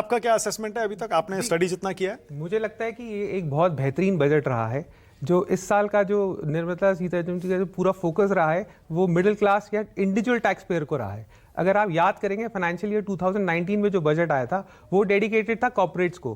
आपका क्या असेसमेंट है? अभी तक आपने स्टडी जितना किया है? मुझे लगता है कि ये एक बहुत बेहतरीन बजट रहा है। जो इस साल का जो निर्मला सीतारमण जी का जो पूरा फोकस रहा है वो मिडिल क्लास या इंडिविजुअल टैक्स पेयर को रहा है। अगर आप याद करेंगे फाइनेंशियल ईयर 2019 में जो बजट आया था वो डेडिकेटेड था कॉर्पोरेट्स को।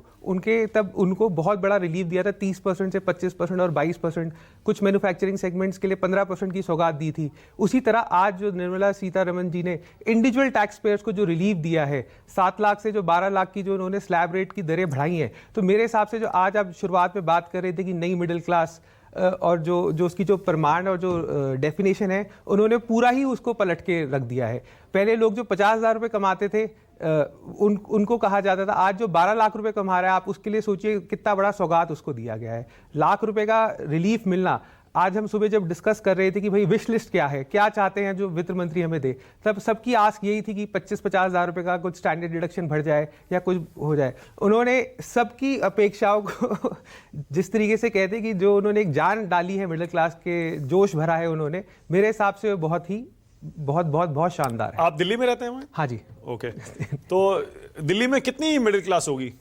तब उनको बहुत बड़ा रिलीफ दिया था, 30% से 25% और 22%। कुछ मैन्युफैक्चरिंग सेगमेंट्स के लिए 15% की सौगात दी थी। उसी तरह आज जो निर्मला सीतारमण जी ने इंडिविजुअल टैक्स पेयर्स को जो रिलीफ दिया है, 7 लाख से जो 12 लाख की जो उन्होंने स्लैब रेट की दरें बढ़ाई हैं, तो मेरे हिसाब से जो आज आप शुरुआत में बात कर रहे थे कि नई मिडिल क्लास और जो उसकी जो प्रमाण और जो डेफिनेशन है, उन्होंने ही उसको पलट के रख दिया है। पहले लोग जो 50,000 रुपये कमाते थे उनको कहा जाता था, आज जो 12 लाख रुपए कमा रहा है आप उसके लिए सोचिए कितना बड़ा सौगात उसको दिया गया है। लाख रुपए का रिलीफ मिलना। आज हम सुबह जब डिस्कस कर रहे थे कि भाई विश लिस्ट क्या है, क्या चाहते हैं जो वित्त मंत्री हमें दे, तब सबकी आस्क यही थी कि 25-50 हज़ार रुपए का कुछ स्टैंडर्ड डिडक्शन बढ़ जाए या कुछ हो जाए। उन्होंने सबकी अपेक्षाओं को जिस तरीके से कहते कि जो उन्होंने एक जान डाली है मिडिल क्लास के, जोश भरा है उन्होंने, मेरे हिसाब से बहुत शानदार है। आप दिल्ली में रहते हैं? हाँ जी। ओके। तो दिल्ली में कितनी मिडिल क्लास होगी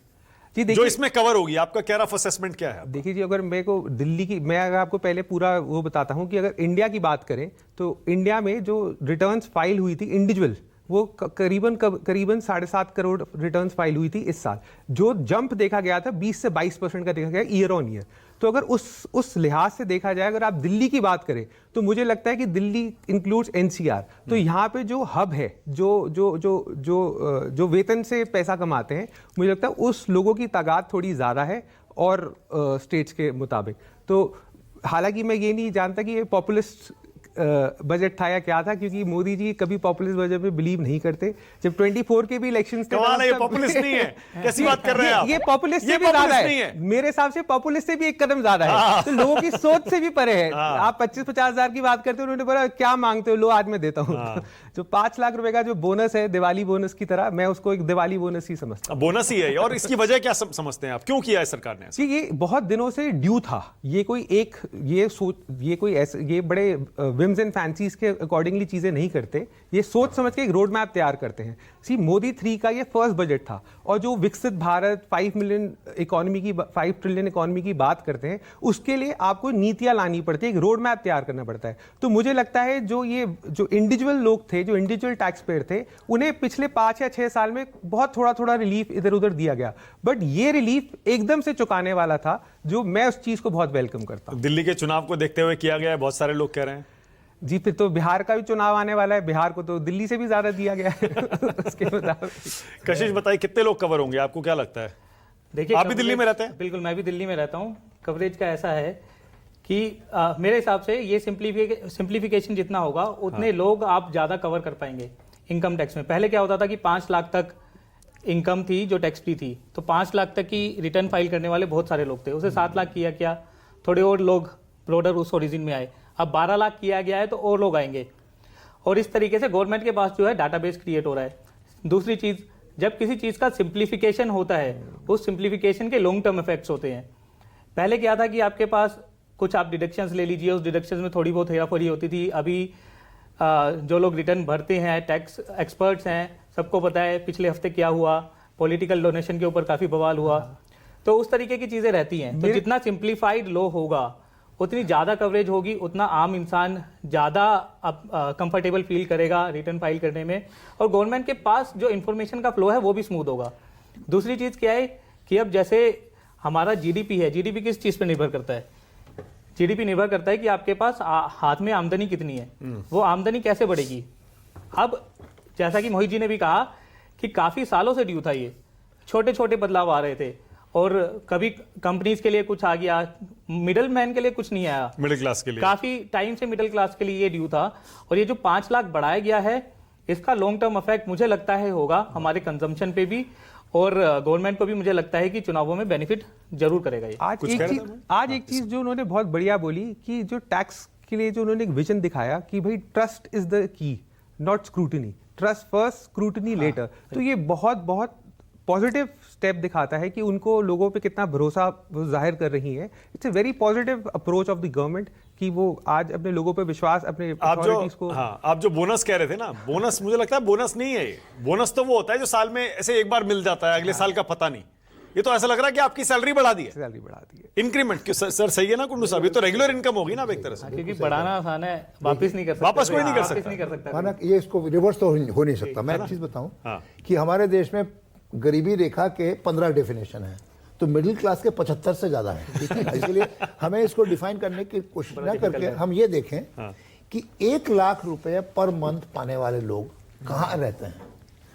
जी जो इसमें कवर होगी? आपका क्या रफ असेसमेंट क्या है? देखिए जी, अगर मेरे को दिल्ली की, मैं अगर आपको पहले पूरा वो बताता हूं कि अगर इंडिया की बात करें तो इंडिया में जो रिटर्न्स फाइल हुई थी इंडिविजुअल, वो करीबन 7.5 करोड़ रिटर्न्स फाइल हुई थी इस साल। जो जंप देखा गया था 20 से 22% का देखा गया ईयर ऑन ईयर। तो अगर उस लिहाज से देखा जाए, अगर आप दिल्ली की बात करें तो मुझे लगता है कि दिल्ली इंक्लूड्स एनसीआर। तो यहाँ पे जो हब है, जो वेतन से पैसा कमाते हैं, मुझे लगता है उस लोगों की तादाद थोड़ी ज़्यादा है और स्टेट्स के मुताबिक। तो हालांकि मैं ये नहीं जानता कि ये पॉपुलिस्ट बजट था या क्या था, क्योंकि मोदी जी कभी पॉपुलिस्ट बजट में बिलीव नहीं करते। जब 24 के भी इलेक्शंस थे, ये पॉपुलिस्ट नहीं है, कैसी बात कर रहे हैं आप? ये पॉपुलिस्ट से भी ज्यादा है मेरे हिसाब से, पॉपुलिस्ट से भी एक कदम ज्यादा है। तो लोगों की सोच से भी परे है। आप 25-50 हज़ार की बात करते हो, उन्होंने बोला क्या मांगते हो, लो आज मैं देता हूँ। जो 5 लाख रुपए का जो बोनस है, दिवाली बोनस की तरह, मैं उसको एक दिवाली बोनस ही समझता हूँ। बोनस ही है। और इसकी वजह क्या समझते हैं आप, क्यों किया है सरकार ने? जी, ये बहुत दिनों से ड्यू था। ये बड़े विम्स एंड फैंसीज के अकॉर्डिंगली चीजें नहीं करते, ये सोच समझ के एक रोड मैप तैयार करते हैं। मोदी 3 का ये फर्स्ट बजट था, और जो विकसित भारत 5 ट्रिलियन इकोनॉमी की बात करते हैं, उसके लिए आपको नीतियां लानी पड़ती है, एक रोड मैप तैयार करना पड़ता है। तो मुझे लगता है जो इंडिविजुअल लोग थे, जो इंडिविजुअल टैक्स पेयर थे, उन्हें पिछले 5 या 6 साल में बहुत थोड़ा रिलीफ इधर उधर दिया गया, बट ये रिलीफ एकदम से चुकाने वाला था, जो मैं उस चीज को बहुत वेलकम करता हूं। दिल्ली के चुनाव को देखते हुए किया गया है, बहुत सारे लोग कह रहे हैं। जी, फिर तो बिहार का भी चुनाव आने वाला है, बिहार को तो दिल्ली से भी ज्यादा दिया गया है। उसके मुताबिक कशिश बताइए, कितने लोग कवर होंगे, आपको क्या लगता है? देखिए, आप भी दिल्ली में रहते हैं? बिल्कुल, मैं भी दिल्ली में रहता हूँ। कवरेज का ऐसा है कि मेरे हिसाब से ये सिंप्लीफिकेशन जितना होगा उतने लोग आप ज्यादा कवर कर पाएंगे इनकम टैक्स में। पहले क्या होता था कि 5 लाख तक इनकम थी जो टैक्स फ्री थी, तो 5 लाख तक की रिटर्न फाइल करने वाले बहुत सारे लोग थे। उसे 7 लाख किया क्या, थोड़े और लोग ब्रॉडर उस ओरिजिन में आए। अब 12 लाख किया गया है तो और लोग आएंगे, और इस तरीके से गवर्नमेंट के पास जो है डाटाबेस क्रिएट हो रहा है। दूसरी चीज, जब किसी चीज का सिंप्लीफिकेशन होता है, उस सिंप्लीफिकेशन के लॉन्ग टर्म इफेक्ट्स होते हैं। पहले क्या था कि आपके पास कुछ आप डिडक्शंस ले लीजिए, उस डिडक्शंस में थोड़ी बहुत हेराफेरी होती थी। अभी जो लोग रिटर्न भरते हैं, टैक्स एक्सपर्ट्स हैं, सबको पता है पिछले हफ्ते क्या हुआ, पॉलिटिकल डोनेशन के ऊपर काफी बवाल हुआ। तो उस तरीके की चीजें रहती हैं। तो जितना सिंप्लीफाइड लॉ होगा उतनी ज्यादा कवरेज होगी, उतना आम इंसान ज्यादा कंफर्टेबल फील करेगा रिटर्न फाइल करने में, और गवर्नमेंट के पास जो इन्फॉर्मेशन का फ्लो है वो भी स्मूथ होगा। दूसरी चीज क्या है कि अब जैसे हमारा जीडीपी है, जीडीपी किस चीज पर निर्भर करता है? जीडीपी निर्भर करता है कि आपके पास हाथ में आमदनी कितनी है, वो आमदनी कैसे बढ़ेगी। अब जैसा कि मोहित जी ने भी कहा कि काफी सालों से ड्यू था, ये छोटे छोटे बदलाव आ रहे थे, और कभी कंपनीज के लिए कुछ आ गया, मिडिल मैन के लिए कुछ नहीं आया, मिडिल क्लास के लिए काफी टाइम से मिडिल क्लास के लिए ये ड्यू था। और ये जो 5 लाख बढ़ाया गया है, इसका लॉन्ग टर्म इफेक्ट मुझे लगता है होगा हमारे कंजम्पशन पे भी, और गवर्नमेंट को भी मुझे लगता है कि चुनावों में बेनिफिट जरूर करेगा ये। आज एक चीज जो उन्होंने बहुत बढ़िया बोली कि जो टैक्स के लिए जो उन्होंने एक विजन दिखाया कि भाई trust is the key, not scrutiny, trust first, scrutiny later. तो ये बहुत पॉजिटिव स्टेप दिखाता है कि उनको लोगों पे कितना भरोसा वो जाहिर कर रही है। It's a very positive approach of the government कि वो आज अपने लोगों पे विश्वास, अपने अथॉरिटीज को। हाँ, आप जो बोनस कह रहे थे ना, बोनस मुझे लगता है बोनस नहीं है ये। बोनस तो वो होता है जो साल में ऐसे एक बार मिल जाता है, अगले साल का पता नहीं। ये तो ऐसा लग रहा है कि आपकी सैलरी बढ़ा दी है। सैलरी बढ़ा दी है, इंक्रीमेंट। सर सही है ना कुंडू साहब, ये तो रेगुलर इनकम होगी ना अब एक तरह से। क्योंकि बढ़ाना आसान है, वापस नहीं कर सकता, वापस कोई नहीं कर वापस सकता। नहीं कर सकता। माना ये इसको रिवर्स तो हो नहीं सकता। मैं एक चीज बताऊं कि हमारे देश में गरीबी रेखा के 15 डेफिनेशन है, तो मिडिल क्लास के 75 से ज्यादा है, ठीक है। इसलिए हमें इसको डिफाइन करने की कोशिश न करके हम ये देखें कि 1 लाख रुपए पर मंथ पाने वाले लोग कहाँ रहते हैं।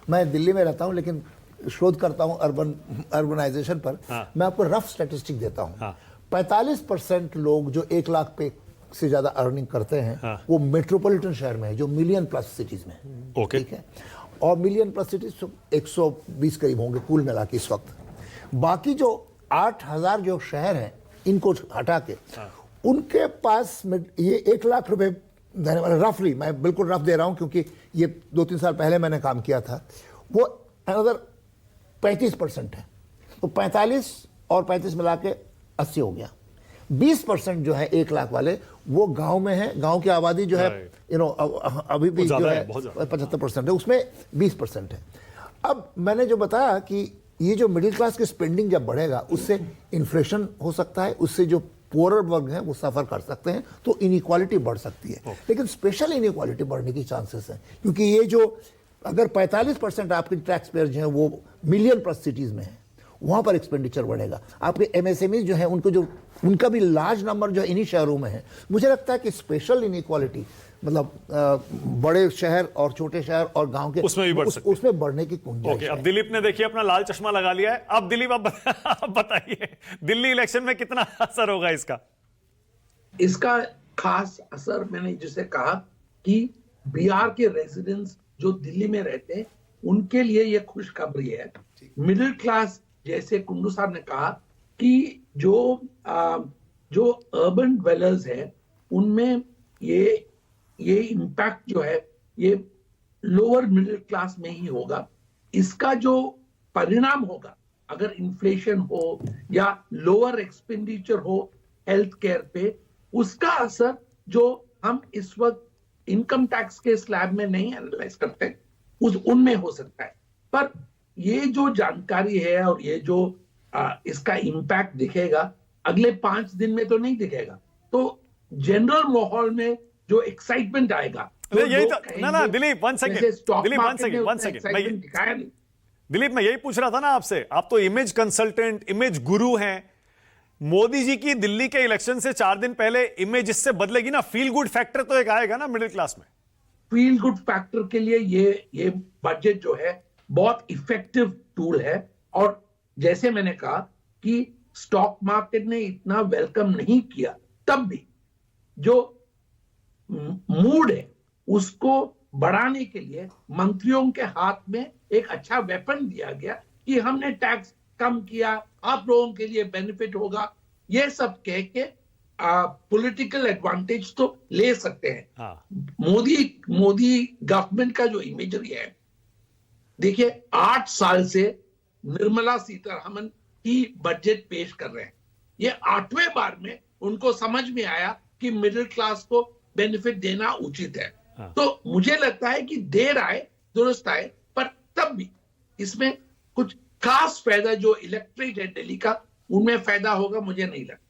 मैं दिल्ली में रहता हूं, लेकिन शोध करता हूं अर्बनाइजेशन पर। मैं आपको रफ स्टैटिस्टिक देता हूं। 45% लोग जो 1 लाख पे से ज्यादा अर्निंग करते हैं वो मेट्रोपॉलिटन शहर में है, जो मिलियन प्लस सिटीज में है, ठीक है। और मिलियन प्लस सिटीज 120 करीब होंगे कुल मिला के इस वक्त। बाकी जो 8000 जो शहर हैं, इनको हटा के उनके पास ये 1 लाख रुपए देने वाले, रफली मैं बिल्कुल रफ दे रहा हूं क्योंकि ये 2-3 साल पहले मैंने काम किया था, वो अनदर 35% है। तो 45 और 35 मिला के 80 हो गया। 20% जो है 1 लाख वाले वो गांव में है। गांव की आबादी जो है अभी भी जो है 75% है, उसमें 20% है। अब मैंने जो बताया कि ये जो मिडिल क्लास की स्पेंडिंग जब बढ़ेगा उससे इन्फ्लेशन हो सकता है, उससे जो पोअर वर्ग हैं वो सफर कर सकते हैं, तो इनइक्वालिटी बढ़ सकती है। लेकिन स्पेशल इनइक्वालिटी बढ़ने की चांसेस हैं, क्योंकि ये जो अगर 45% आपके टैक्स पेयर जो हैं वो मिलियन प्लस सिटीज में है, वहां पर एक्सपेंडिचर बढ़ेगा। आपके एमएसएमई जो है उनका भी लार्ज नंबर जो है इन्हीं शहरों में है। मुझे लगता है कि स्पेशल इनइक्वालिटी मतलब बड़े शहर और छोटे शहर और गांव के उसमें भी बढ़ सकती है, उसमें बढ़ने की गुंजाइश है। अब दिलीप ने देखिए अपना लाल चश्मा लगा लिया है। अब दिलीप आप बताइए दिल्ली इलेक्शन में कितना असर होगा इसका? इसका खास असर मैंने जिसे कहा कि बिहार के रेजिडेंट्स जो दिल्ली में रहते हैं उनके लिए यह खुशखबरी है। मिडिल क्लास, जैसे कुंडू साहब ने कहा कि जो अर्बन ड्वेलर्स है उनमें ये इम्पैक्ट जो है ये लोअर मिडिल क्लास में ही होगा। इसका जो परिणाम होगा, अगर इन्फ्लेशन हो या लोअर एक्सपेंडिचर हो हेल्थ केयर पे, उसका असर जो हम इस वक्त इनकम टैक्स के स्लैब में नहीं एनालाइज करते उनमें हो सकता है। पर ये जो जानकारी है और ये जो इसका इम्पैक्ट दिखेगा अगले 5 दिन में तो नहीं दिखेगा। तो जनरल माहौल में जो एक्साइटमेंट आएगा, यही तो ना दिलीप, वन सेकंड दिलीप, मैं यही पूछ रहा था ना आपसे। आप तो इमेज कंसल्टेंट, इमेज गुरु हैं। मोदी जी की दिल्ली के इलेक्शन से 4 दिन पहले इमेज इससे बदलेगी ना? फील गुड फैक्टर तो एक आएगा ना मिडिल क्लास में। फील गुड फैक्टर के लिए ये बजट जो है बहुत इफेक्टिव टूल है। और जैसे मैंने कहा कि स्टॉक मार्केट ने इतना वेलकम नहीं किया, तब भी जो मूड है उसको बढ़ाने के लिए मंत्रियों के हाथ में एक अच्छा वेपन दिया गया कि हमने टैक्स कम किया, आप लोगों के लिए बेनिफिट होगा। ये सब कह के पॉलिटिकल एडवांटेज तो ले सकते हैं। मोदी गवर्नमेंट का जो इमेजरी है, देखिए 8 साल से निर्मला सीतारमण ही बजट पेश कर रहे हैं। ये 8वें बार में उनको समझ में आया कि मिडिल क्लास को बेनिफिट देना उचित है। तो मुझे लगता है कि देर आए दुरुस्त आए, पर तब भी इसमें कुछ खास फायदा जो इलेक्ट्रेट है दिल्ली का, उनमें फायदा होगा मुझे नहीं लगता।